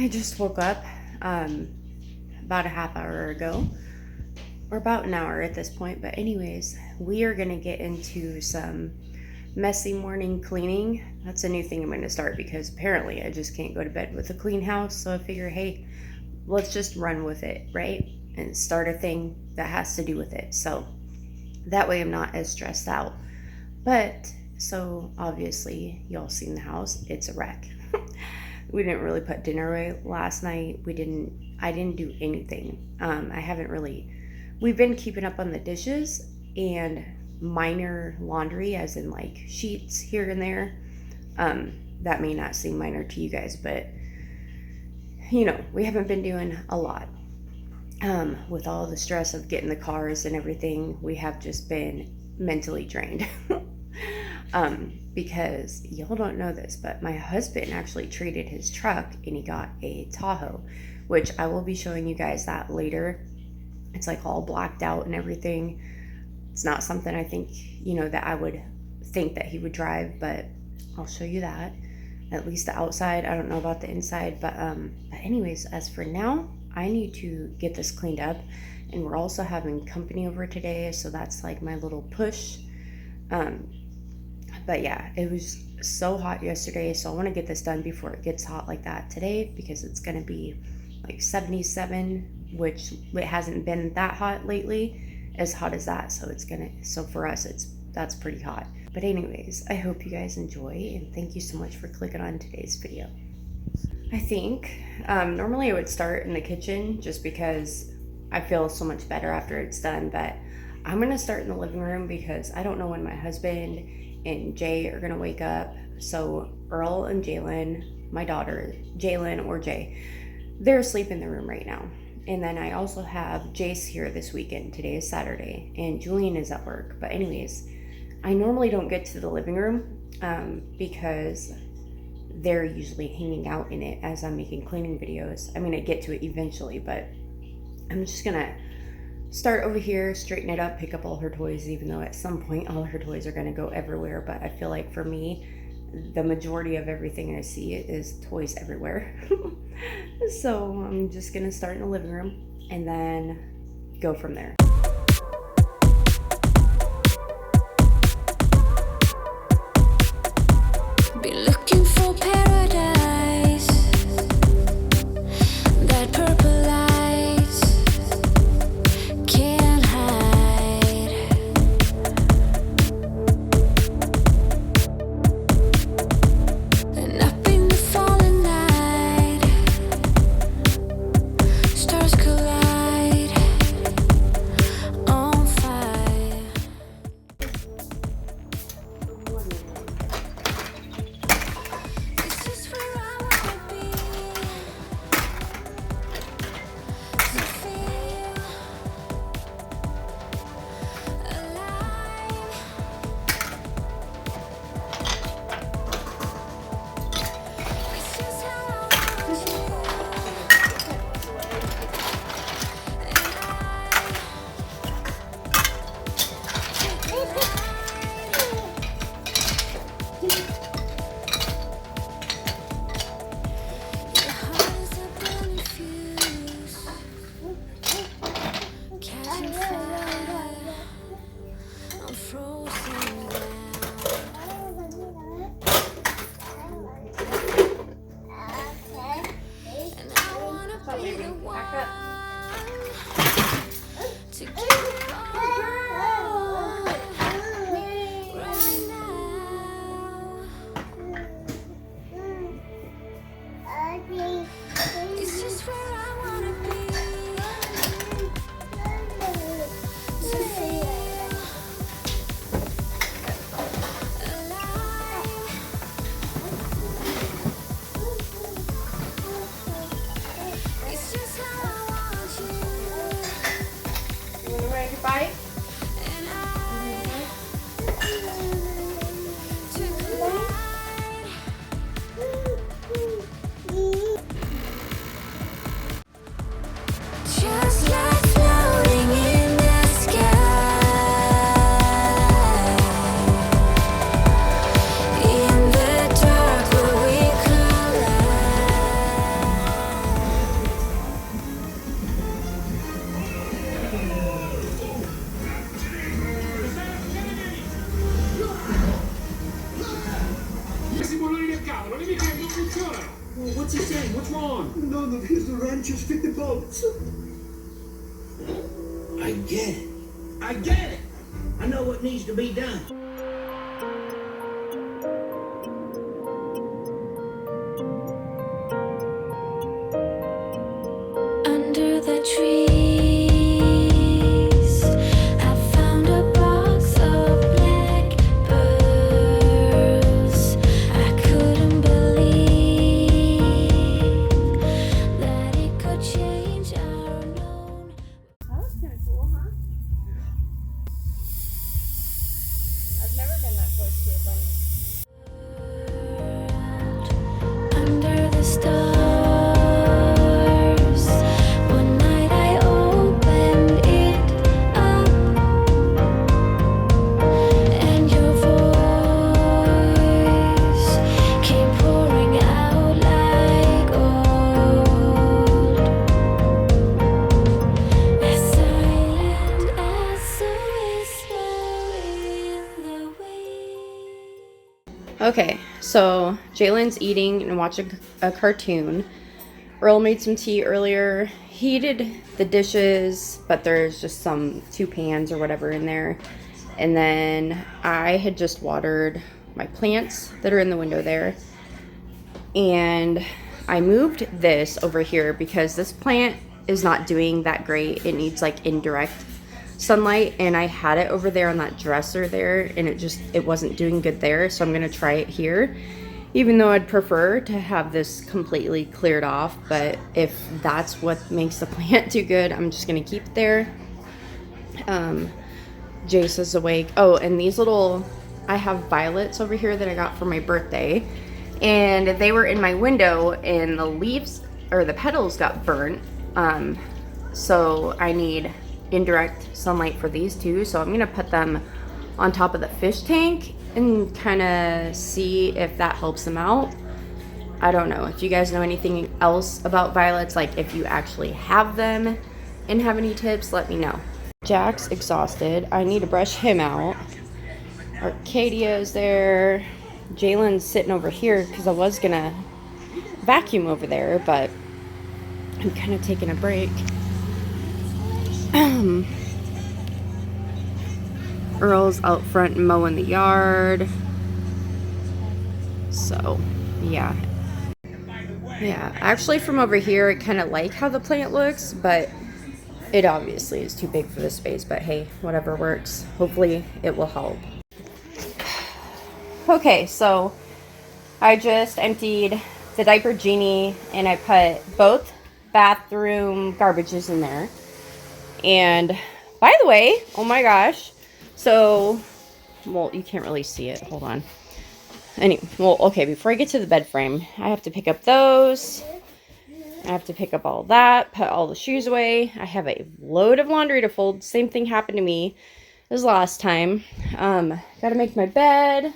I just woke up about a half hour ago, or about an hour at this point. But anyways, we are going to get into some messy morning cleaning. That's a new thing I'm going to start because apparently I just can't go to bed with a clean house. So I figure, hey, let's just run with it, right? And start a thing that has to do with it. So that way I'm not as stressed out. But so obviously y'all seen the house. It's a wreck. We didn't really put dinner away last night. I didn't do anything. We've been keeping up on the dishes and minor laundry, as in like sheets here and there. That may not seem minor to you guys, but we haven't been doing a lot. With all the stress of getting the cars and everything, we have just been mentally drained. Because y'all don't know this, but my husband actually traded his truck and he got a Tahoe, which I will be showing you guys that later. It's like all blacked out and everything. It's not something I think, that I would think that he would drive, but I'll show you that. At least the outside. I don't know about the inside, but anyways, as for now, I need to get this cleaned up, and we're also having company over today, so that's like my little push. But yeah, it was so hot yesterday, so I want to get this done before it gets hot like that today, because it's going to be like 77, which it hasn't been that hot lately, as hot as that. So for us, that's pretty hot. But anyways, I hope you guys enjoy, and thank you so much for clicking on today's video. I think normally I would start in the kitchen just because I feel so much better after it's done, but I'm going to start in the living room because I don't know when my husband and Jay are going to wake up. So Earl and Jalen, my daughter, Jalen or Jay, they're asleep in the room right now. And then I also have Jace here this weekend. Today is Saturday, and Julian is at work. But anyways, I normally don't get to the living room because they're usually hanging out in it as I'm making cleaning videos. I mean, I get to it eventually, but I'm just going to start over here, straighten it up, pick up all her toys, even though at some point all her toys are going to go everywhere. But I feel like for me, the majority of everything I see is toys everywhere. So I'm just going to start in the living room and then go from there. Be looking for paradise, that purple light can't hide. And up in the falling night, stars collide on fire. This is where I wanna be, to feel alive. This is how I want you, and your heart is a burning fuse, catching fire. I'm frozen down, and I wanna be the one to give it all right now. It's just where I wanna be, to feel alive. It's just how I want you, he saying? What's wrong? None of his ranches fit the boats. I get it. I get it. I know what needs to be done. Under the trees, I found a box of black pearls. I couldn't believe that it could change our known. That was kind of cool, huh? I've never been that close to a bunny. Under the stars, one night I opened it up, and your voice came pouring out like gold, as silent as a whisper in the wind. Okay, so Jalen's eating and watching a cartoon. Earl made some tea earlier. He did the dishes, but there's just two pans or whatever in there. And then I had just watered my plants that are in the window there. And I moved this over here because this plant is not doing that great. It needs like indirect sunlight, and I had it over there on that dresser there, and it wasn't doing good there, so I'm gonna try it here, even though I'd prefer to have this completely cleared off. But if that's what makes the plant do good, I'm just gonna keep it there. Jace is awake. Oh, and these I have violets over here that I got for my birthday, and they were in my window, and the leaves or the petals got burnt. So I need indirect sunlight for these two, so I'm gonna put them on top of the fish tank and kind of see if that helps them out. I don't know if you guys know anything else about violets, like if you actually have them and have any tips, let me know. Jack's exhausted. I need to brush him out. Arcadia is there. Jalen's sitting over here because I was gonna vacuum over there, but I'm kind of taking a break. Earl's out front mowing the yard. So, yeah. Actually from over here, I kind of like how the plant looks, but it obviously is too big for this space. But hey, whatever works. Hopefully it will help. Okay, so I just emptied the diaper genie, and I put both bathroom garbages in there. And by the way, oh my gosh, so, well, you can't really see it, hold on. Anyway, well, okay, before I get to the bed frame, I have to pick up those. I have to pick up all that, put all the shoes away. I have a load of laundry to fold. Same thing happened to me as last time. Gotta make my bed.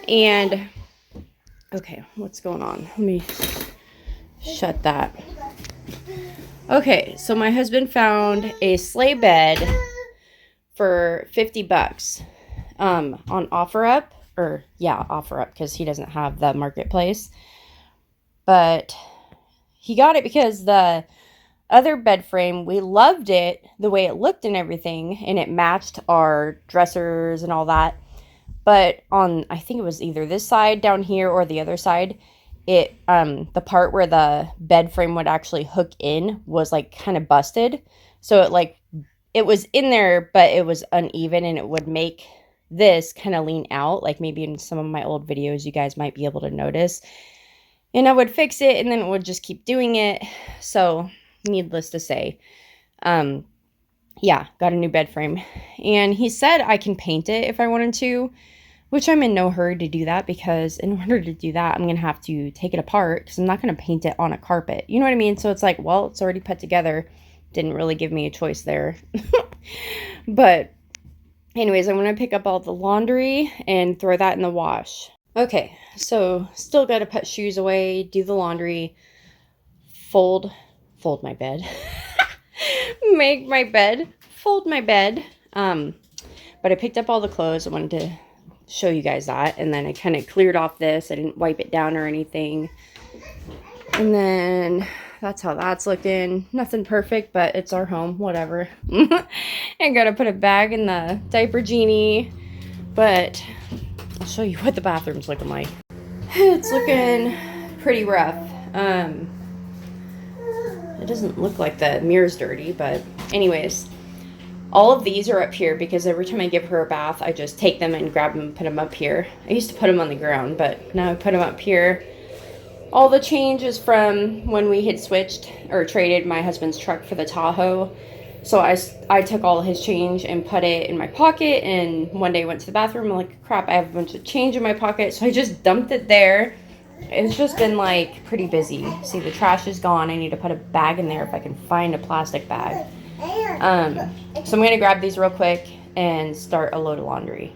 And, okay, what's going on? Let me shut that. Okay, so my husband found a sleigh bed for $50 on OfferUp, OfferUp, because he doesn't have the marketplace. But he got it because the other bed frame, we loved it, the way it looked and everything, and it matched our dressers and all that. But on, I think it was either this side down here or the other side, the part where the bed frame would actually hook in was like kind of busted. So it was in there, but it was uneven, and it would make this kind of lean out. Like maybe in some of my old videos, you guys might be able to notice. And I would fix it, and then it would just keep doing it. So needless to say, got a new bed frame. And he said I can paint it if I wanted to, which I'm in no hurry to do that, because in order to do that, I'm going to have to take it apart, because I'm not going to paint it on a carpet. You know what I mean? So it's like, well, it's already put together. Didn't really give me a choice there. But anyways, I'm going to pick up all the laundry and throw that in the wash. Okay, so still got to put shoes away, do the laundry, fold my bed, make my bed, fold my bed. But I picked up all the clothes. I wanted to show you guys that, and then I kind of cleared off this. I didn't wipe it down or anything. And then that's how that's looking. Nothing perfect, but it's our home, whatever. I gotta put a bag in the diaper genie, but I'll show you what the bathroom's looking like. It's looking pretty rough. It doesn't look like the mirror's dirty, but anyways, all of these are up here because every time I give her a bath, I just take them and grab them and put them up here. I used to put them on the ground, but now I put them up here. All the change is from when we had switched or traded my husband's truck for the Tahoe. So I took all his change and put it in my pocket, and one day I went to the bathroom, I'm like, crap, I have a bunch of change in my pocket, so I just dumped it there. It's just been like pretty busy. See, the trash is gone. I need to put a bag in there if I can find a plastic bag. So I'm gonna grab these real quick and start a load of laundry.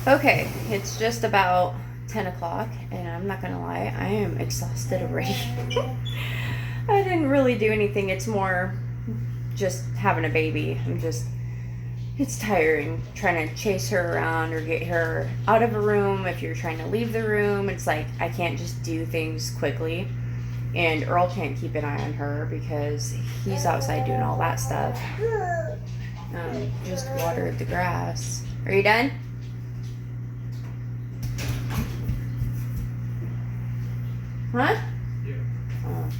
Okay, it's just about 10 o'clock, and I'm not gonna lie, I am exhausted already. I didn't really do anything. It's more just having a baby. It's tiring trying to chase her around or get her out of a room. If you're trying to leave the room, it's like I can't just do things quickly. And Earl can't keep an eye on her because he's outside doing all that stuff. Just watered the grass. Are you done? Huh? Yeah. Oh.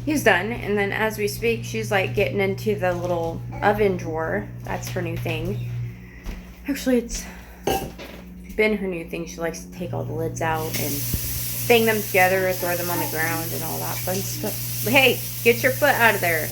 He's done, and then as we speak, she's like getting into the little oven drawer. That's her new thing. Actually, it's been her new thing. She likes to take all the lids out and bang them together or throw them on the ground and all that fun stuff. Hey, get your foot out of there.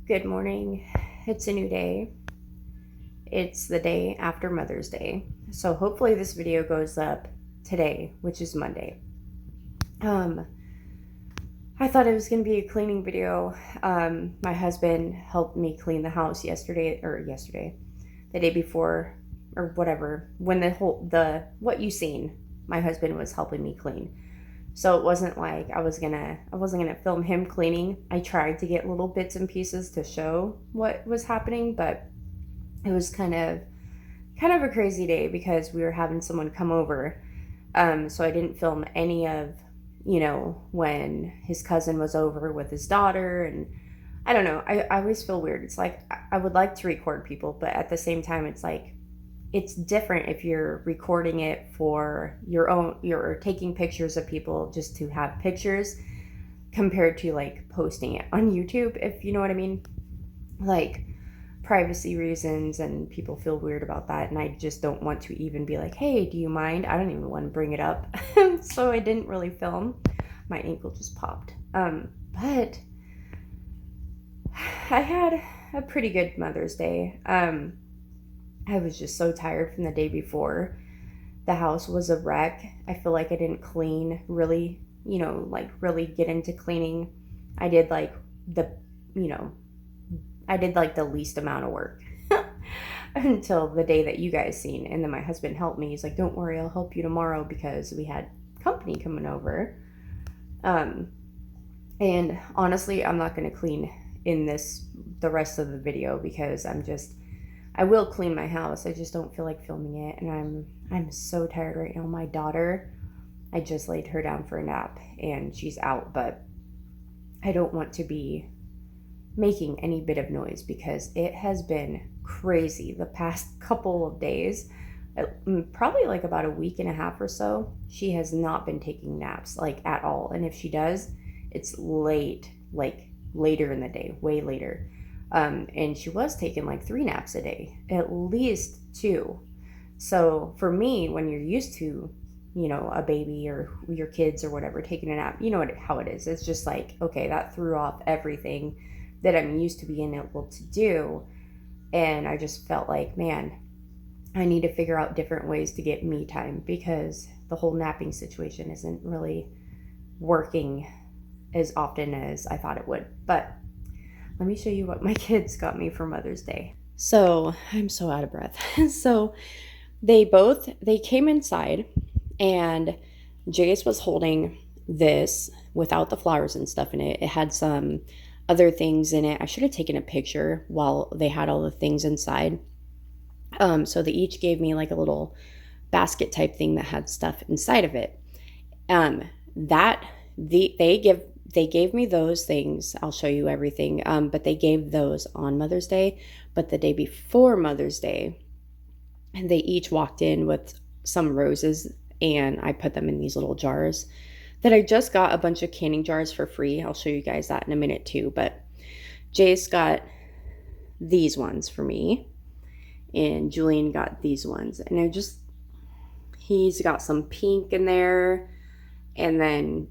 Good morning. It's a new day. It's the day after Mother's Day. So hopefully this video goes up today, which is Monday. I thought it was going to be a cleaning video. My husband helped me clean the house yesterday, the day before, or whatever, when what you seen, my husband was helping me clean. So it wasn't like I wasn't gonna film him cleaning. I tried to get little bits and pieces to show what was happening, but it was kind of a crazy day because we were having someone come over. So I didn't film any of, when his cousin was over with his daughter, and I don't know. I always feel weird. It's like I would like to record people, but at the same time, it's like it's different if you're recording it for your own, you're taking pictures of people just to have pictures compared to like posting it on YouTube, if you know what I mean. Like privacy reasons, and people feel weird about that, and I just don't want to even be like, hey, do you mind? I don't even want to bring it up. So I didn't really film. My ankle just popped. But I had a pretty good Mother's Day. I was just so tired from the day before. The house was a wreck. I feel like I didn't clean really, really get into cleaning. I did like the least amount of work until the day that you guys seen. And then my husband helped me. He's like, don't worry, I'll help you tomorrow, because we had company coming over. And honestly, I'm not going to clean in the rest of the video because I will clean my house. I just don't feel like filming it, and I'm so tired right now. My daughter, I just laid her down for a nap and she's out, but I don't want to be making any bit of noise because it has been crazy the past couple of days. Probably like about a week and a half or so. She has not been taking naps like at all, and if she does, it's late, like later in the day, way later. And she was taking like 3 naps a day, at least 2. So for me, when you're used to, a baby or your kids or whatever taking a nap, how it is. It's just like, okay, that threw off everything that I'm used to being able to do. And I just felt like, man, I need to figure out different ways to get me time, because the whole napping situation isn't really working as often as I thought it would. But let me show you what my kids got me for Mother's Day. So I'm so out of breath. So they came inside, and Jace was holding this without the flowers and stuff in it. It had some other things in it. I should have taken a picture while they had all the things inside. So they each gave me like a little basket type thing that had stuff inside of it. They gave me those things. I'll show you everything. But they gave those on Mother's Day. But the day before Mother's Day, they each walked in with some roses, and I put them in these little jars that I just got a bunch of canning jars for free. I'll show you guys that in a minute too. But Jace got these ones for me, and Julian got these ones. And he's got some pink in there. And then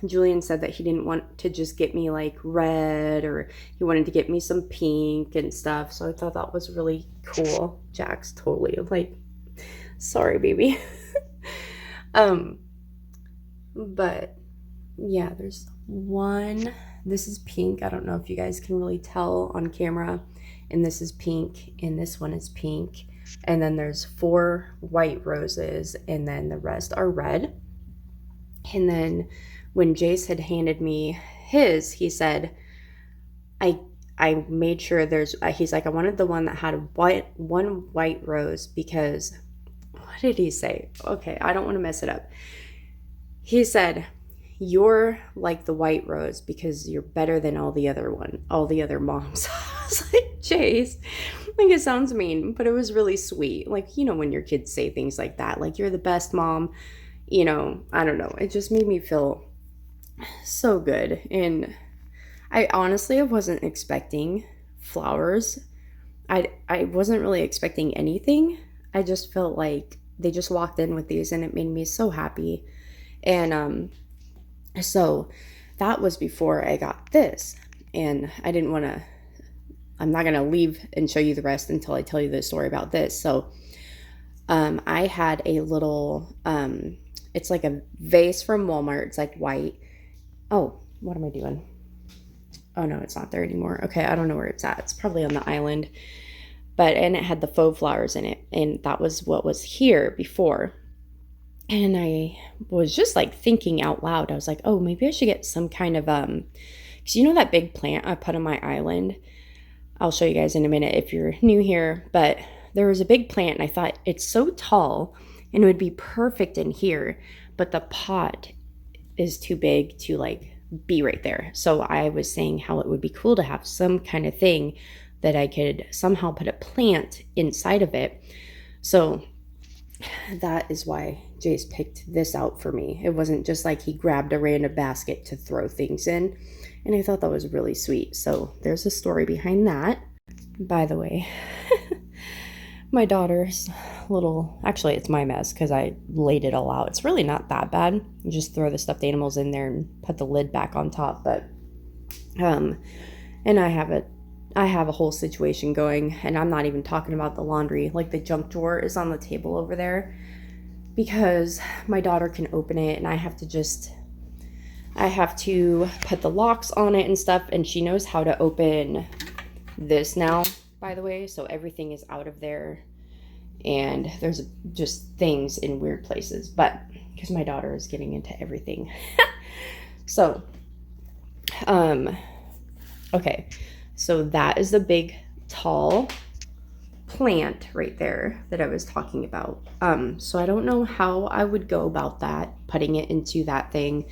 Julian said that he didn't want to just get me like red, or he wanted to get me some pink and stuff. So I thought that was really cool. Jack's totally like, sorry, baby. But yeah, there's one. This is pink. I don't know if you guys can really tell on camera. And this is pink, and this one is pink. And then there's 4 white roses, and then the rest are red. And then when Jace had handed me his, he said, I made sure he's like, I wanted the one that had one white rose because, what did he say? Okay, I don't want to mess it up. He said, you're like the white rose because you're better than all the other moms. I was like, Jace, like, it sounds mean, but it was really sweet. Like, you know, when your kids say things like that, like, you're the best mom, you know, I don't know. It just made me feel so good. And I honestly wasn't expecting flowers. I wasn't really expecting anything. I just felt like they just walked in with these, and it made me so happy. And so that was before I got this. And I'm not going to leave and show you the rest until I tell you the story about this. So I had a little, it's like a vase from Walmart. It's like white. Oh, what am I doing? Oh no, it's not there anymore. Okay, I don't know where it's at. It's probably on the island. And it had the faux flowers in it. And that was what was here before. And I was just like thinking out loud. I was like, oh, maybe I should get some kind of, because you know that big plant I put on my island? I'll show you guys in a minute if you're new here. But there was a big plant, and I thought it's so tall and it would be perfect in here. But the pot is too big to like be right there. So I was saying how it would be cool to have some kind of thing that I could somehow put a plant inside of it. So that is why Jace picked this out for me. It wasn't just like he grabbed a random basket to throw things in. And I thought that was really sweet. So there's a story behind that. By the way, my daughter's actually it's my mess because I laid it all out. It's really not that bad. You just throw the stuffed animals in there and put the lid back on top. But, and I have a whole situation going, and I'm not even talking about the laundry. Like, the junk drawer is on the table over there because my daughter can open it, and I have to put the locks on it and stuff, and she knows how to open this now, by the way, so everything is out of there, and there's just things in weird places, but because my daughter is getting into everything. So, okay. So that is the big, tall plant right there that I was talking about. So I don't know how I would go about that, putting it into that thing.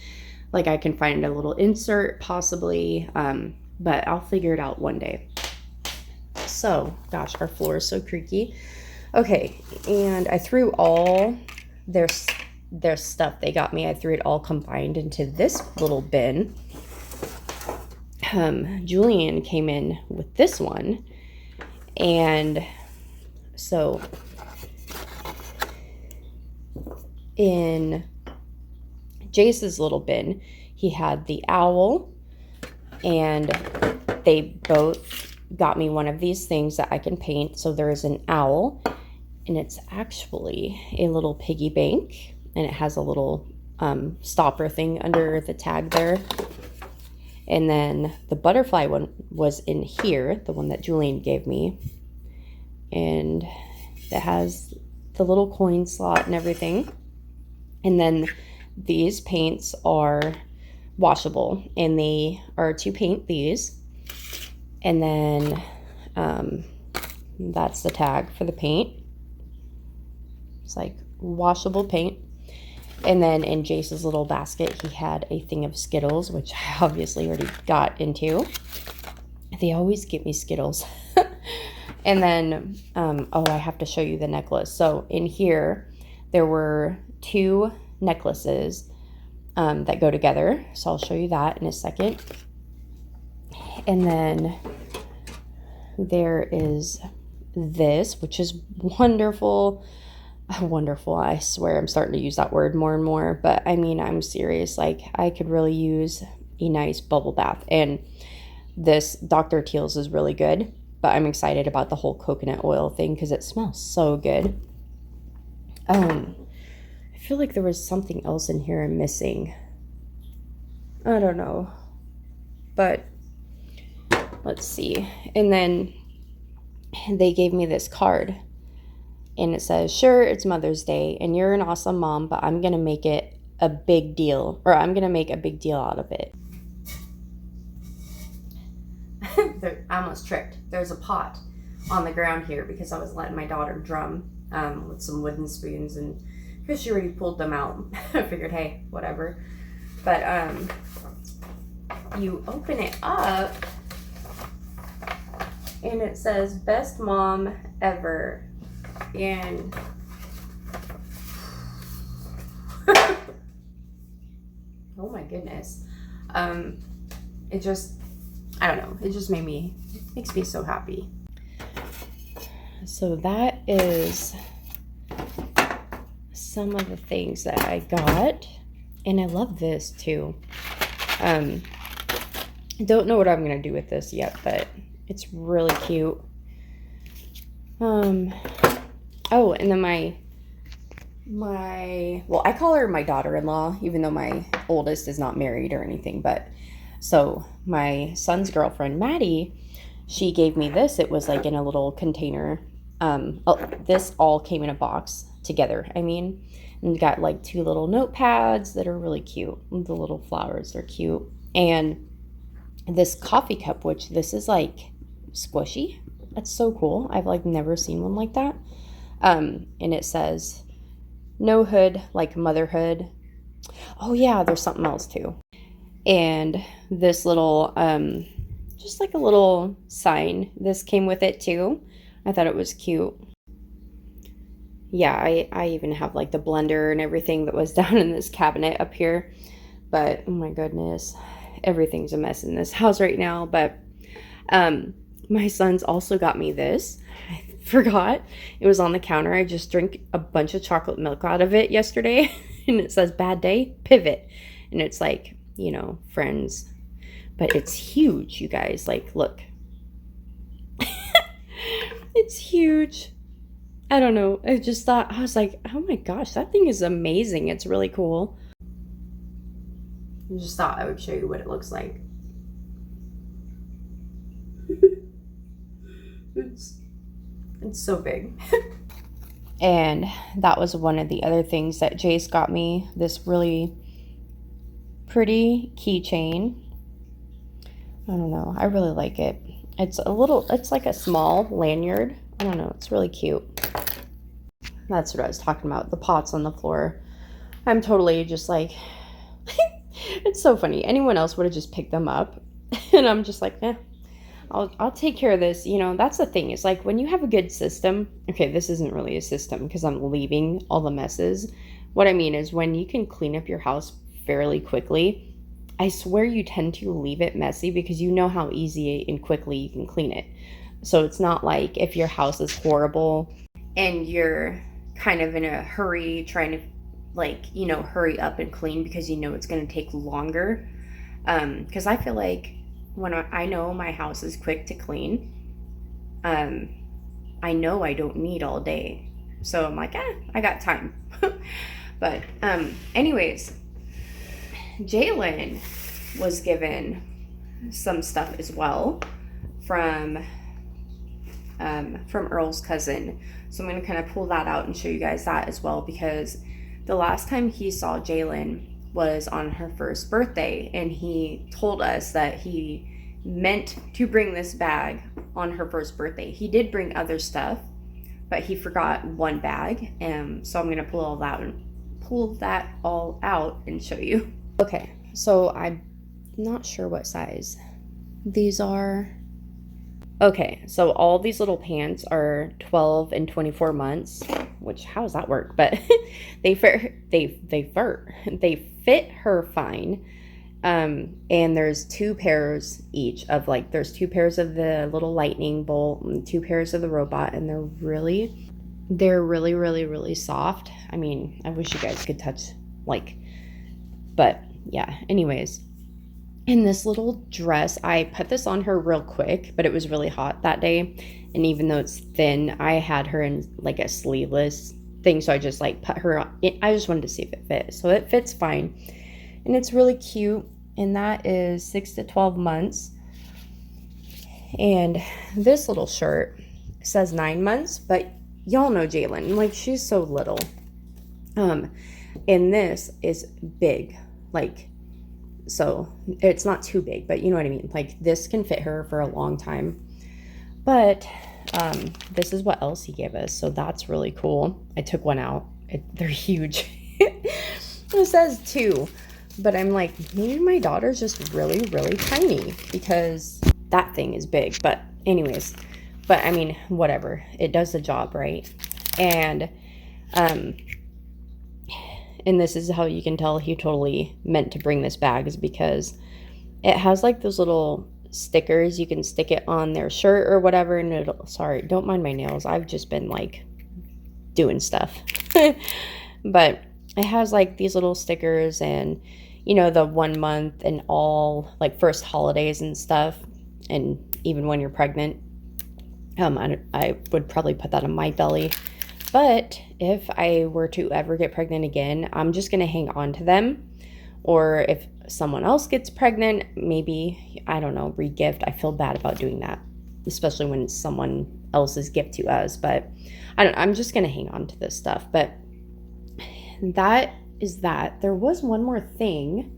Like, I can find a little insert possibly, but I'll figure it out one day. So, gosh, our floor is so creaky. Okay, and I threw all their stuff they got me. I threw it all combined into this little bin. Julian came in with this one, and so in Jace's little bin, he had the owl, and they both got me one of these things that I can paint. So there is an owl, and it's actually a little piggy bank, and it has a little stopper thing under the tag there. And then the butterfly one was in here, the one that Julian gave me. And it has the little coin slot and everything. And then these paints are washable, and they are to paint these. And then that's the tag for the paint. It's like washable paint. And then in Jace's little basket, he had a thing of Skittles, which I obviously already got into. They always give me Skittles. And then, oh, I have to show you the necklace. So in here, there were 2 necklaces that go together. So I'll show you that in a second. And then there is this, which is wonderful. Wonderful. I swear I'm starting to use that word more and more. But I mean, I'm serious. Like, I could really use a nice bubble bath. And this Dr. Teal's is really good. But I'm excited about the whole coconut oil thing because it smells so good. I feel like there was something else in here I'm missing. I don't know. But let's see. And then they gave me this card. And it says, sure, it's Mother's Day and you're an awesome mom, but I'm going to make it a big deal. Or I'm going to make a big deal out of it. I almost tripped. There's a pot on the ground here because I was letting my daughter drum with some wooden spoons, and because she already pulled them out, I figured, hey, whatever. But you open it up and it says best mom ever, and oh my goodness, it just, I don't know, it just makes me so happy. So that is some of the things that I got, and I love this too. I don't know what I'm gonna do with this yet, but it's really cute. Oh, and then my well, I call her my daughter-in-law, even though my oldest is not married or anything. But so my son's girlfriend, Maddie, she gave me this. It was like in a little container. This all came in a box together. I mean, and got like 2 little notepads that are really cute. The little flowers are cute. And this coffee cup, which this is like squishy. That's so cool. I've like never seen one like that. And it says, no hood like motherhood. Oh yeah, there's something else too. And this little, just like a little sign. This came with it too. I thought it was cute. Yeah, I even have like the blender and everything that was down in this cabinet up here. But oh my goodness, everything's a mess in this house right now. But my son's also got me this. I forgot. It was on the counter. I just drank a bunch of chocolate milk out of it yesterday. And it says bad day, pivot. And it's like, you know, friends. But it's huge, you guys. Like, look. It's huge. I don't know. I just thought, I was like, oh my gosh, that thing is amazing. It's really cool. I just thought I would show you what it looks like. It's so big. And that was one of the other things that Jace got me. This really pretty keychain. I don't know. I really like it. It's like a small lanyard. I don't know. It's really cute. That's what I was talking about. The pots on the floor. I'm totally just like, it's so funny. Anyone else would have just picked them up. And I'm just like, I'll take care of this. You know, that's the thing. It's like when you have a good system. Okay, this isn't really a system because I'm leaving all the messes. What I mean is when you can clean up your house fairly quickly, I swear you tend to leave it messy because you know how easy and quickly you can clean it. So it's not like if your house is horrible and you're kind of in a hurry trying to, like, you know, hurry up and clean because you know it's going to take longer. Because I feel like when I know my house is quick to clean, I know I don't need all day. So I'm like, I got time. But anyways, Jalen was given some stuff as well from Earl's cousin. So I'm going to kind of pull that out and show you guys that as well, because the last time he saw Jalen was on her first birthday, and he told us that he meant to bring this bag on her first birthday. He did bring other stuff, but he forgot one bag, and so I'm going to pull that all out and show you. Okay, so I'm not sure what size these are. Okay, so all these little pants are 12 and 24 months, which, how does that work? But they fit her fine. And there's 2 pairs each of, like, there's 2 pairs of the little lightning bolt and 2 pairs of the robot, and they're really, really soft. I mean, I wish you guys could touch, like, but yeah, anyways. In this little dress, I put this on her real quick, but it was really hot that day, and even though it's thin, I had her in like a sleeveless thing, so I just like put her on. I just wanted to see if it fit, so it fits fine, and it's really cute, and that is 6 to 12 months. And this little shirt says 9 months, but y'all know Jalen, like, she's so little. And this is big, like, so it's not too big, but you know what I mean, like, this can fit her for a long time. But this is what else he gave us, so that's really cool. I took one out. They're huge. It says 2, but I'm like, maybe my daughter's just really tiny, because that thing is big. But anyways, but I mean, whatever, it does the job, right? And this is how you can tell he totally meant to bring this bag, is because it has like those little stickers. You can stick it on their shirt or whatever, and it'll, sorry, don't mind my nails. I've just been like doing stuff. But it has like these little stickers, and you know, the 1 month and all, like, first holidays and stuff, and even when you're pregnant. I would probably put that on my belly. But if I were to ever get pregnant again, I'm just going to hang on to them. Or if someone else gets pregnant, maybe, I don't know, re-gift. I feel bad about doing that, especially when it's someone else's gift to us. But I'm just going to hang on to this stuff. But that is that. There was one more thing.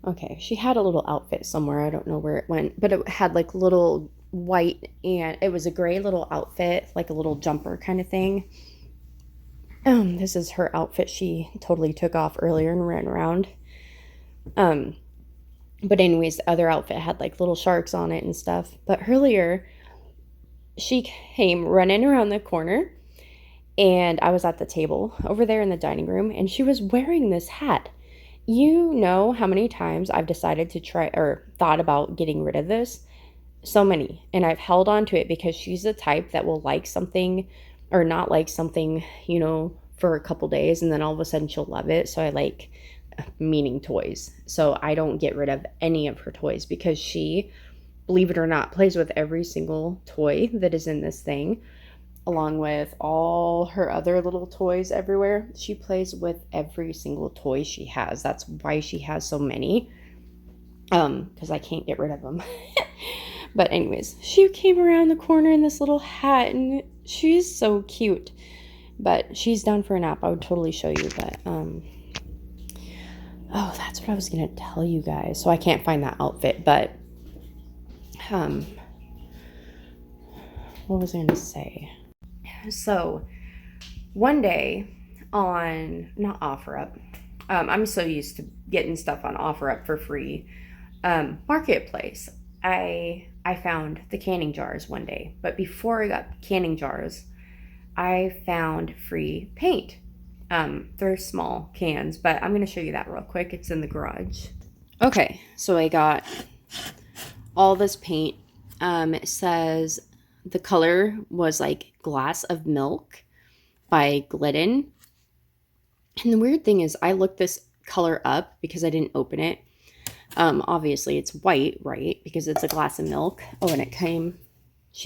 Okay, she had a little outfit somewhere. I don't know where it went. But it had like little white, and it was a gray little outfit, like a little jumper kind of thing. This is her outfit she totally took off earlier and ran around. But anyways, the other outfit had like little sharks on it and stuff. But earlier, she came running around the corner, and I was at the table over there in the dining room, and she was wearing this hat. You know how many times I've decided to try, or thought about getting rid of this? So many. And I've held on to it because she's the type that will like something or not like something, you know, for a couple days, and then all of a sudden she'll love it. So I like, meaning toys. So I don't get rid of any of her toys, because she, believe it or not, plays with every single toy that is in this thing, along with all her other little toys everywhere. She plays with every single toy she has. That's why she has so many, because I can't get rid of them. But anyways, she came around the corner in this little hat, and she's so cute. But she's down for a nap. I would totally show you, but oh, that's what I was gonna tell you guys. So I can't find that outfit, but what was I gonna say? So one day on, not OfferUp, I'm so used to getting stuff on OfferUp for free, Marketplace, I found the canning jars one day. But before I got canning jars, I found free paint. They're small cans, but I'm going to show you that real quick. It's in the garage. Okay, so I got all this paint. It says the color was like Glass of Milk by Glidden. And the weird thing is, I looked this color up because I didn't open it. Obviously it's white, right? Because it's a glass of milk. Oh, and it came,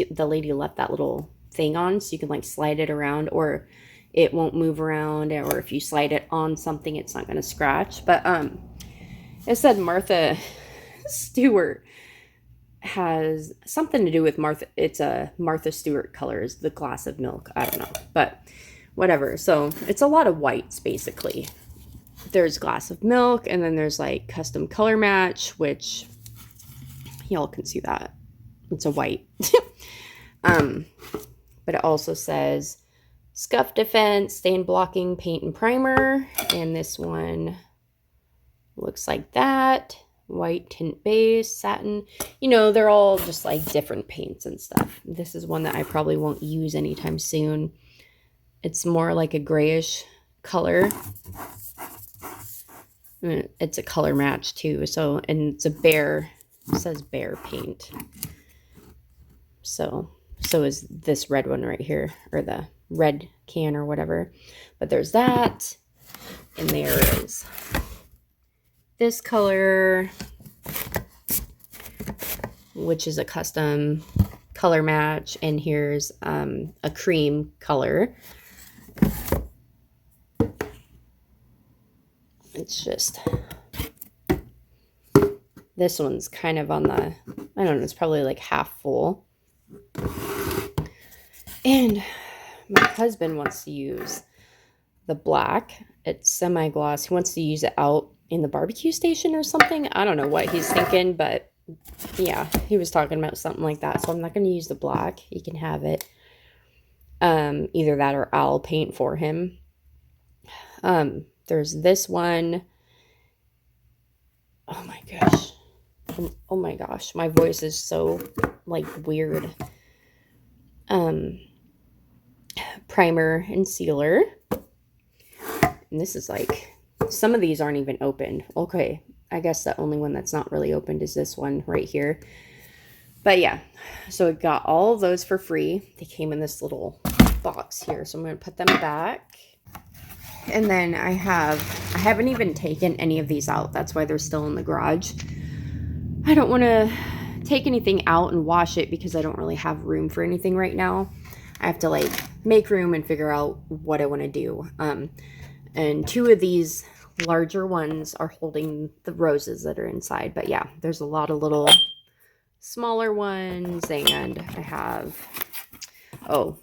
the lady left that little thing on, so you can like slide it around, or it won't move around, or if you slide it on something, it's not going to scratch. But it said Martha Stewart has something to do with Martha. It's a Martha Stewart colors, the glass of milk. I don't know, but whatever. So it's a lot of whites basically. There's glass of milk, and then there's like custom color match, which y'all can see that it's a white. But it also says scuff defense, stain blocking paint and primer, and this one looks like that. White tint base, satin. You know, they're all just like different paints and stuff. This is one that I probably won't use anytime soon. It's more like a grayish color. It's a color match too. So, and it's a bear, it says bear paint. So is this red one right here, or the red can or whatever. But there's that, and there is this color, which is a custom color match, and here's a cream color. It's just, this one's kind of on the, I don't know, it's probably like half full. And my husband wants to use the black. It's semi-gloss. He wants to use it out in the barbecue station or something. I don't know what he's thinking, but yeah, he was talking about something like that. So I'm not going to use the black. He can have it. Either that or I'll paint for him. There's this one. Oh my gosh. Oh my gosh. My voice is so like weird. Primer and sealer. And this is like, some of these aren't even opened. Okay, I guess the only one that's not really opened is this one right here. But yeah, so I got all of those for free. They came in this little box here, so I'm going to put them back. And then I haven't even taken any of these out. That's why they're still in the garage. I don't want to take anything out and wash it because I don't really have room for anything right now. I have to like make room and figure out what I want to do. And two of these larger ones are holding the roses that are inside. But yeah, there's a lot of little smaller ones, and I have, oh,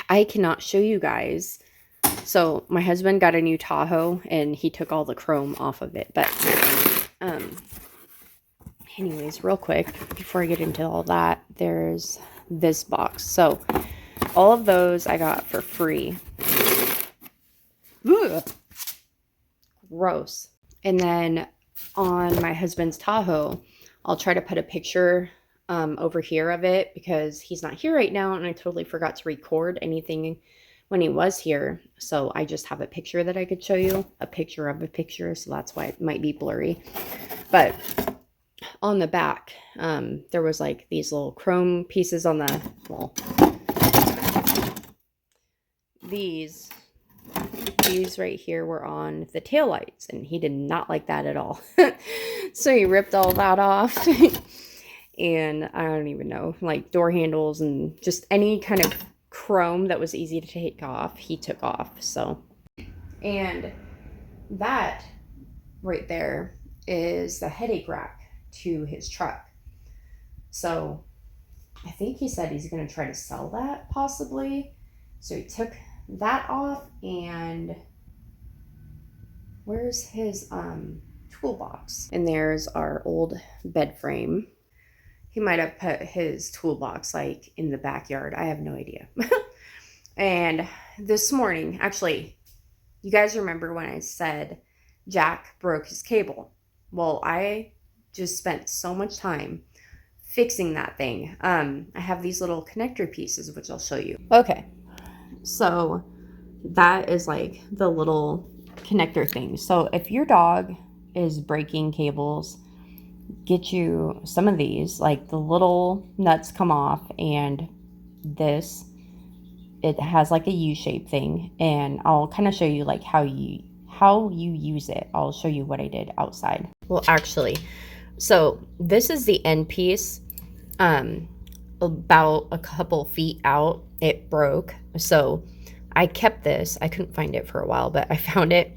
I cannot show you guys. So my husband got a new Tahoe and he took all the chrome off of it. But anyways, real quick, before I get into all that, there's this box. So all of those I got for free. Ugh. Gross. And then on my husband's Tahoe, I'll try to put a picture over here of it because he's not here right now, and I totally forgot to record anything when he was here. So I just have a picture that I could show you, a picture of a picture, so that's why it might be blurry. But on the back, there was like these little chrome pieces on the wall. These right here were on the taillights, and he did not like that at all. So he ripped all that off. And I don't even know, like door handles and just any kind of chrome that was easy to take off, he took off. So, and that right there is the headache rack to his truck. So I think he said he's going to try to sell that possibly. So he took that off, and where's his toolbox? And there's our old bed frame. He might have put his toolbox like in the backyard. I have no idea. And this morning, actually, you guys remember when I said Jack broke his cable? Well, I just spent so much time fixing that thing. I have these little connector pieces, which I'll show you. Okay, so that is like the little connector thing. So if your dog is breaking cables, get you some of these. Like the little nuts come off, and this, it has like a U-shaped thing, and I'll kind of show you like how you use it. I'll show you what I did outside. Well, actually, so this is the end piece. About a couple feet out, it broke, so I kept this. I couldn't find it for a while, but I found it.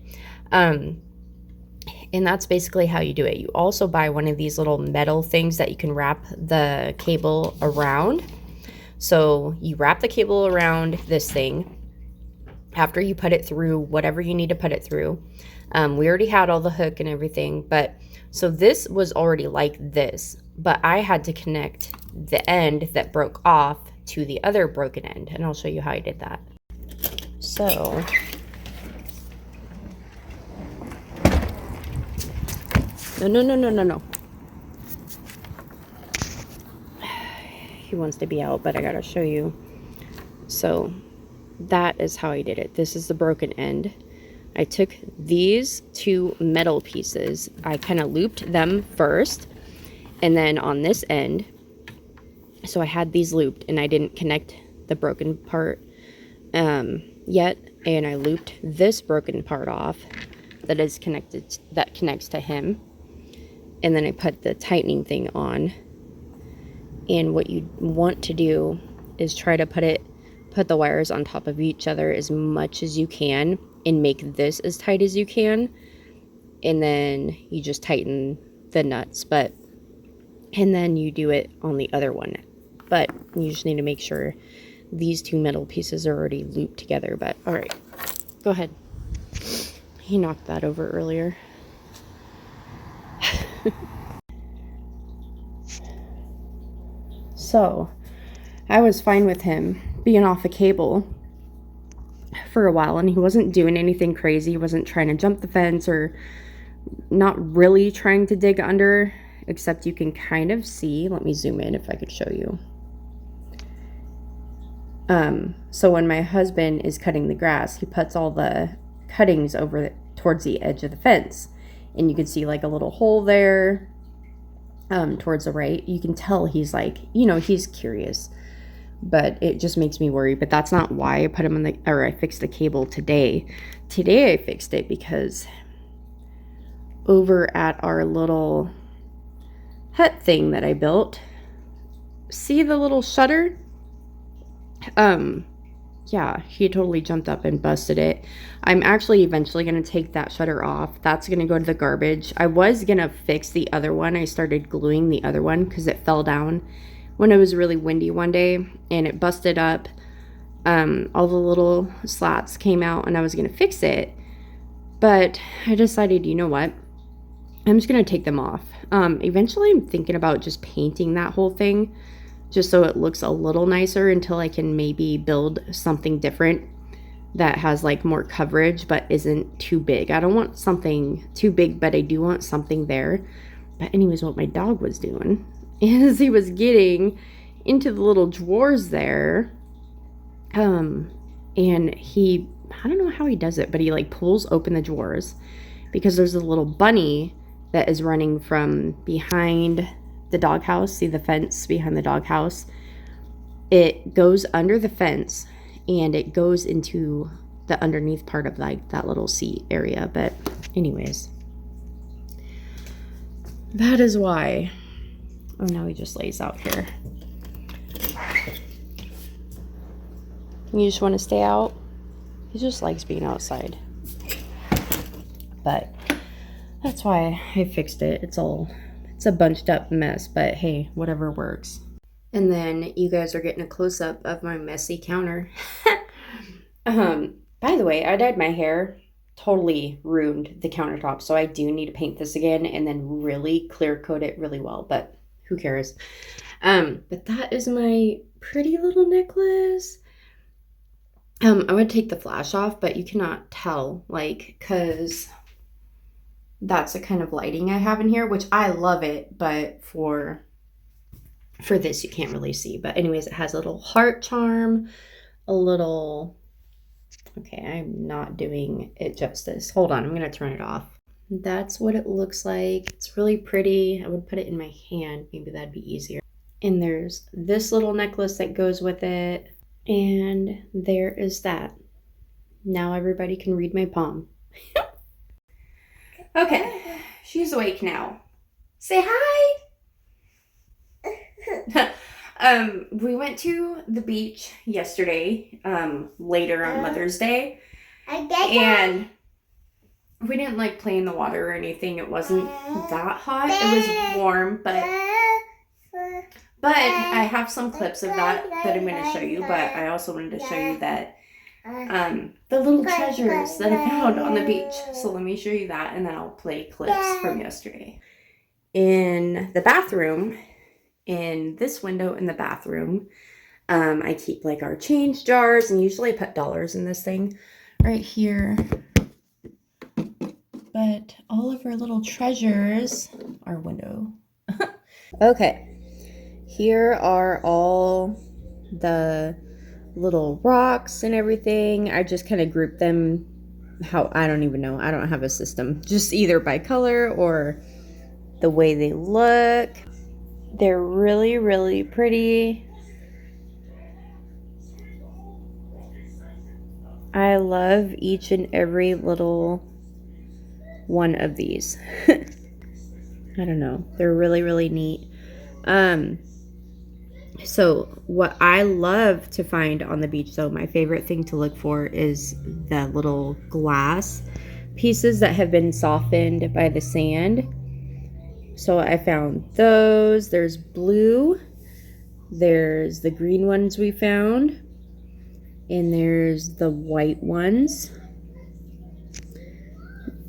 And that's basically how you do it. You also buy one of these little metal things that you can wrap the cable around. So you wrap the cable around this thing after you put it through whatever you need to put it through. We already had all the hook and everything, but so this was already like this, but I had to connect the end that broke off to the other broken end, and I'll show you how I did that. So no. He wants to be out, but I gotta show you. So that is how I did it. This is the broken end. I took these two metal pieces, I kind of looped them first, and then on this end, so I had these looped and I didn't connect the broken part yet, and I looped this broken part off that is connected, that connects to him, and then I put the tightening thing on. And what you want to do is try to put the wires on top of each other as much as you can and make this as tight as you can, and then you just tighten the nuts, and then you do it on the other one, but you just need to make sure these two metal pieces are already looped together. But all right, go ahead. He knocked that over earlier. So I was fine with him being off the cable for a while, and he wasn't doing anything crazy. He wasn't trying to jump the fence or not really trying to dig under, except you can kind of see. Let me zoom in if I could show you. So when my husband is cutting the grass, he puts all the cuttings over towards the edge of the fence, and you can see like a little hole there towards the right. You can tell he's like, he's curious, but it just makes me worry. But that's not why I put him I fixed the cable today. Today I fixed it because over at our little hut thing that I built, see the little shutter? Yeah, he totally jumped up and busted it. I'm actually eventually going to take that shutter off. That's going to go to the garbage. I was going to fix the other one. I started gluing the other one because it fell down when it was really windy one day, and it busted up. All the little slats came out, and I was going to fix it. But I decided, you know what? I'm just going to take them off. Eventually, I'm thinking about just painting that whole thing, just so it looks a little nicer, until I can maybe build something different that has like more coverage but isn't too big. I don't want something too big, but I do want something there. But anyways, what my dog was doing is he was getting into the little drawers there, and he, I don't know how he does it, but he like pulls open the drawers because there's a little bunny that is running from behind the doghouse. See the fence behind the doghouse? It goes under the fence and it goes into the underneath part of like that little seat area. But anyways, that is why. Oh, now he just lays out here. You just want to stay out? He just likes being outside. But that's why I fixed it. It's a bunched up mess, but hey, whatever works. And then you guys are getting a close-up of my messy counter. By the way, I dyed my hair, totally ruined the countertop, so I do need to paint this again and then really clear coat it really well, but who cares? But that is my pretty little necklace. I would take the flash off, but you cannot tell, like, because that's the kind of lighting I have in here, which I love it, but for this you can't really see. But anyways, it has a little heart charm, a little, okay, I'm not doing it justice. Hold on, I'm gonna turn it off. That's what it looks like. It's really pretty. I would put it in my hand, maybe that'd be easier. And there's this little necklace that goes with it, and there is that. Now everybody can read my palm. Okay, she's awake now. Say hi. We went to the beach yesterday, later on Mother's Day, and we didn't like play in the water or anything. It wasn't that hot. It was warm, but I have some clips of that I'm going to show you. But I also wanted to show you that the little treasures that I found on the beach. So let me show you that, and then I'll play clips from yesterday. In the bathroom, in this window in the bathroom, I keep like our change jars, and usually I put dollars in this thing right here. But all of our little treasures, our window. Okay, here are all the little rocks and everything. I just kind of group them how, I don't even know. I don't have a system. Just either by color or the way they look. They're really, really pretty. I love each and every little one of these. I don't know. They're really, really neat. So what I love to find on the beach, though, my favorite thing to look for is the little glass pieces that have been softened by the sand. So I found those. There's blue. There's the green ones we found. And there's the white ones.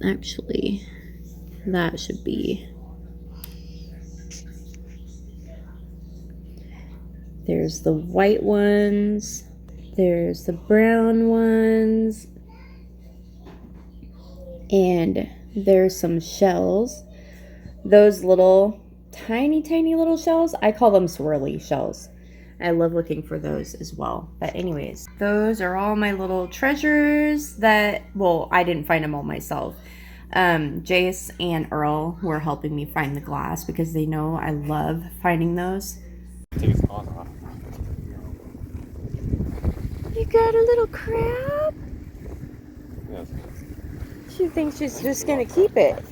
Actually, that should be... There's the white ones. There's the brown ones. And there's some shells. Those little tiny, tiny little shells, I call them swirly shells. I love looking for those as well. But anyways, those are all my little treasures that, well, I didn't find them all myself. Jace and Earl were helping me find the glass because they know I love finding those. Take his paws off. You got a little crab? Yes. She thinks she's just gonna keep it.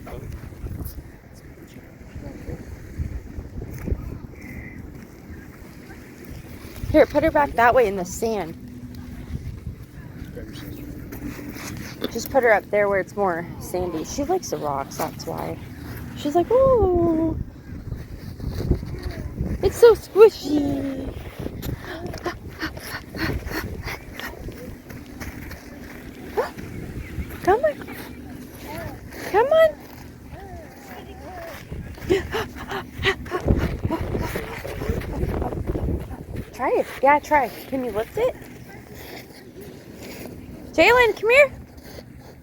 Here, put her back that way in the sand. Just put her up there where it's more sandy. She likes the rocks, that's why. She's like, oh, it's so squishy. Come on. Come on. Try it. Yeah, try. Can you lift it? Jalen, come here.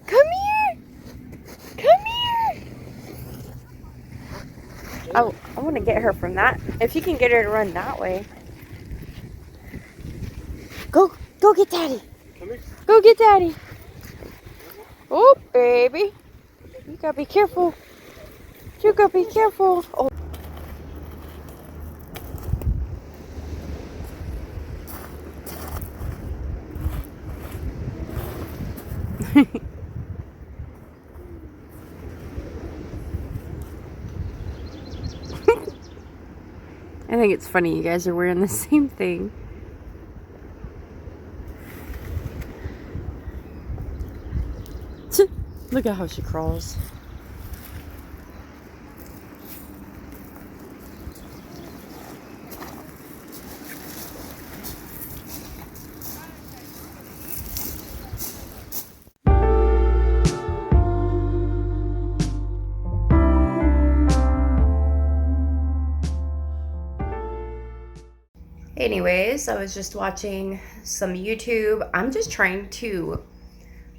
Come here. Come here. Oh, I want to get her from that. If you can get her to run that way. Go get Daddy. Come here. Go get Daddy. Oh, baby. You gotta be careful. You gotta be careful. Oh. I think it's funny you guys are wearing the same thing. Look at how she crawls. Anyways, I was just watching some YouTube. I'm just trying to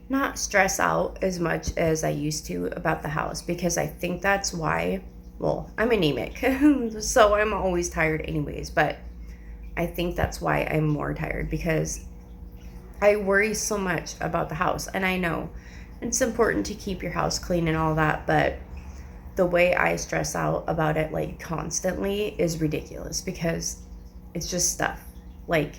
not stress out as much as I used to about the house because I think that's why, well, I'm anemic, so I'm always tired anyways, but I think that's why I'm more tired because I worry so much about the house. And I know it's important to keep your house clean and all that, but the way I stress out about it like constantly is ridiculous because it's just stuff. Like,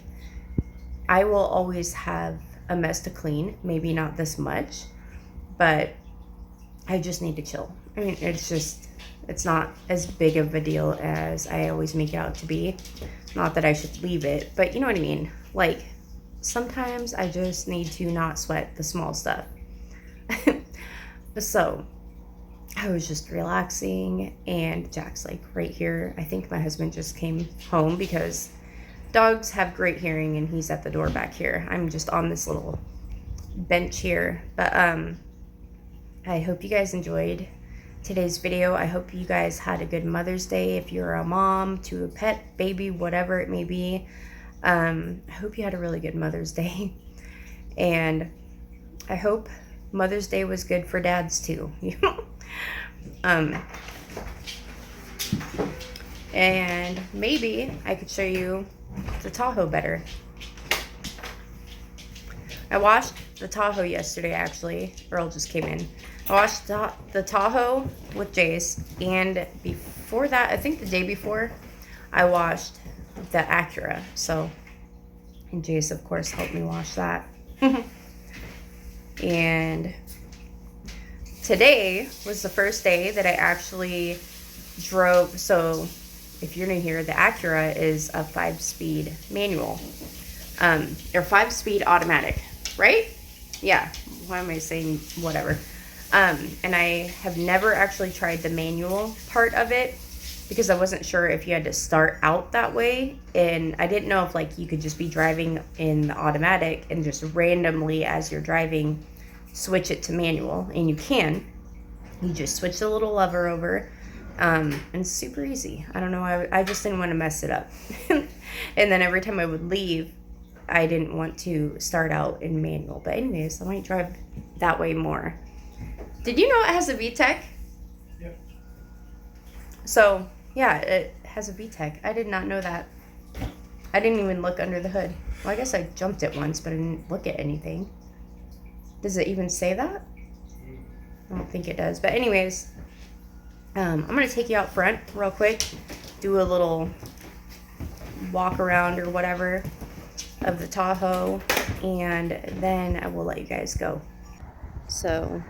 I will always have a mess to clean, maybe not this much, but I just need to chill. I mean, it's not as big of a deal as I always make it out to be. Not that I should leave it, but you know what I mean. Like, sometimes I just need to not sweat the small stuff. So I was just relaxing, and Jack's like right here. I think my husband just came home because dogs have great hearing, and he's at the door back here. I'm just on this little bench here. But I hope you guys enjoyed today's video. I hope you guys had a good Mother's Day. If you're a mom to a pet, baby, whatever it may be, I hope you had a really good Mother's Day. And I hope Mother's Day was good for dads too. And maybe I could show you the Tahoe better. I washed the Tahoe yesterday, actually. Earl just came in. I washed the Tahoe with Jace, and before that, I think the day before, I washed the Acura. So, and Jace, of course, helped me wash that. And today was the first day that I actually drove. So, if you're new here, the Acura is a 5-speed manual, or 5-speed automatic, right? Yeah. Why am I saying whatever? And I have never actually tried the manual part of it because I wasn't sure if you had to start out that way, and I didn't know if like you could just be driving in the automatic and just randomly as you're driving switch it to manual, and you can. You just switch the little lever over, and it's super easy. I don't know, I just didn't want to mess it up. And then every time I would leave, I didn't want to start out in manual. But anyways, I might drive that way more. Did you know it has a VTEC? Yep. So, yeah, it has a VTEC. I did not know that. I didn't even look under the hood. Well, I guess I jumped it once, but I didn't look at anything. Does it even say that? I don't think it does. But anyways, I'm going to take you out front real quick. Do a little walk around or whatever of the Tahoe. And then I will let you guys go. So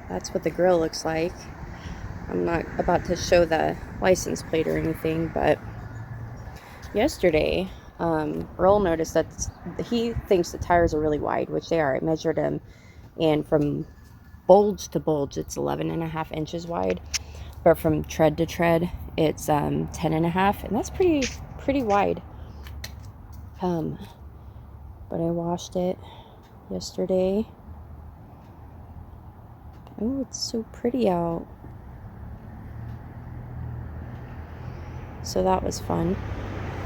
that's what the grill looks like. I'm not about to show the license plate or anything, but yesterday, Earl noticed that he thinks the tires are really wide, which they are. I measured them, and from bulge to bulge, it's 11.5 inches wide, but from tread to tread, it's 10.5, and that's pretty wide. But I washed it yesterday. Oh, it's so pretty out. So that was fun.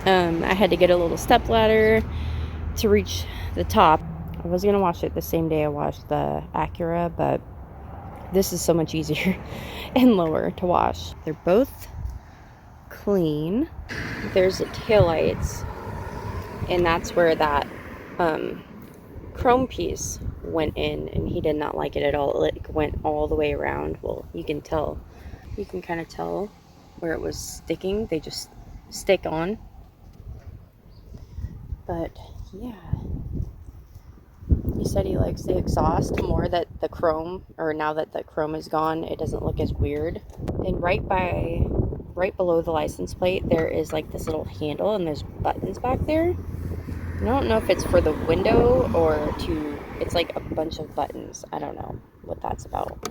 I had to get a little step ladder to reach the top. I was gonna wash it the same day I washed the Acura, but this is so much easier and lower to wash. They're both clean. There's the taillights, and that's where that chrome piece went in, and he did not like it at all. It went all the way around. Well, you can kind of tell where it was sticking. They just stick on. But yeah, he said he likes the exhaust more, that the chrome, or now that the chrome is gone, it doesn't look as weird. And right below the license plate, there is like this little handle, and there's buttons back there. I don't know if it's for the window or it's like a bunch of buttons. I don't know what that's about.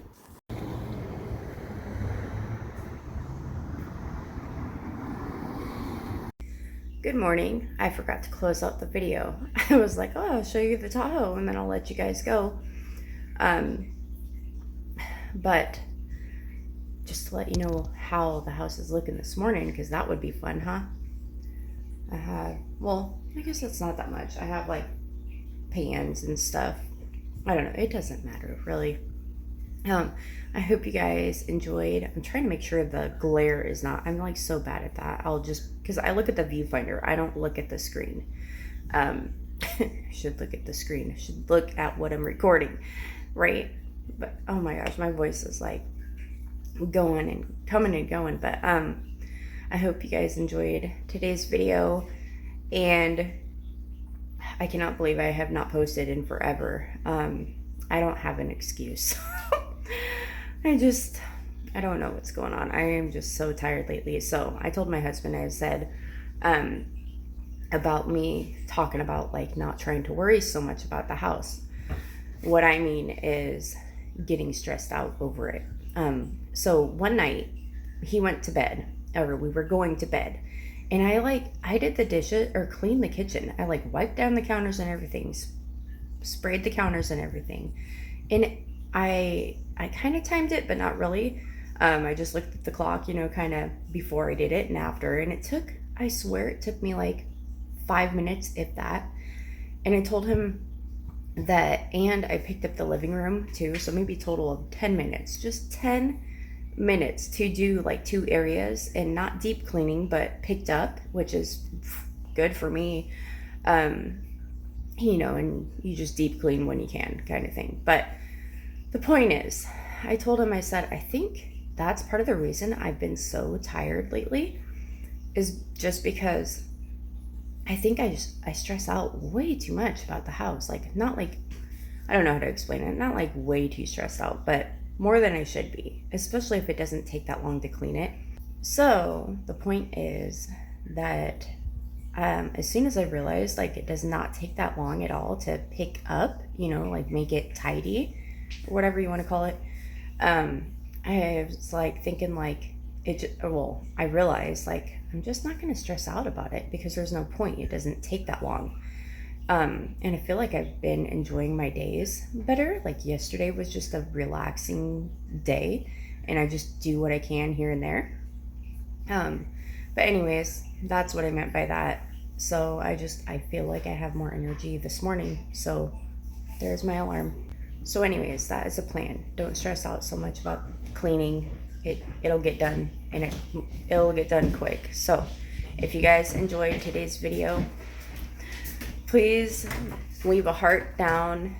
Good morning. I forgot to close out the video. I was like, oh, I'll show you the Tahoe and then I'll let you guys go. But just to let you know how the house is looking this morning, because that would be fun, huh? I have, well, I guess that's not that much. I have like pans and stuff. I don't know. It doesn't matter, really. I hope you guys enjoyed. I'm trying to make sure the glare is not, I'm like so bad at that. I'll just, because I look at the viewfinder. I don't look at the screen. I should look at the screen. I should look at what I'm recording, right? But, oh my gosh, my voice is like going and coming and going. But, I hope you guys enjoyed today's video, and I cannot believe I have not posted in forever. I don't have an excuse. I don't know what's going on. I am just so tired lately. So I told my husband, I said, about me talking about like not trying to worry so much about the house. What I mean is, getting stressed out over it. So one night he went to bed, or we were going to bed, and I did the dishes or cleaned the kitchen. I wiped down the counters and everything, sprayed the counters and everything, and I kind of timed it, but not really. I just looked at the clock, kind of before I did it and after, and I swear it took me 5 minutes, if that. And I told him that, and I picked up the living room too, so maybe a total of 10 minutes, just 10 minutes to do 2 areas, and not deep cleaning, but picked up, which is good for me. And you just deep clean when you can, kind of thing. But the point is, I told him, I said, I think that's part of the reason I've been so tired lately, is just because I think I stress out way too much about the house. Not I don't know how to explain it. Not way too stressed out, but more than I should be, especially if it doesn't take that long to clean it. So the point is that as soon as I realized it does not take that long at all to pick up, make it tidy, or whatever you want to call it, I was thinking I realized I'm just not going to stress out about it, because there's no point. It doesn't take that long. And I feel I've been enjoying my days better. Yesterday was just a relaxing day, and I just do what I can here and there. But anyways, that's what I meant by that. So I feel I have more energy this morning. So there's my alarm. So anyways, that is a plan. Don't stress out so much about cleaning. It'll get done, and it'll get done quick. So if you guys enjoyed today's video, please leave a heart down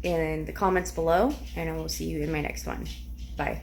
in the comments below, and I will see you in my next one. Bye.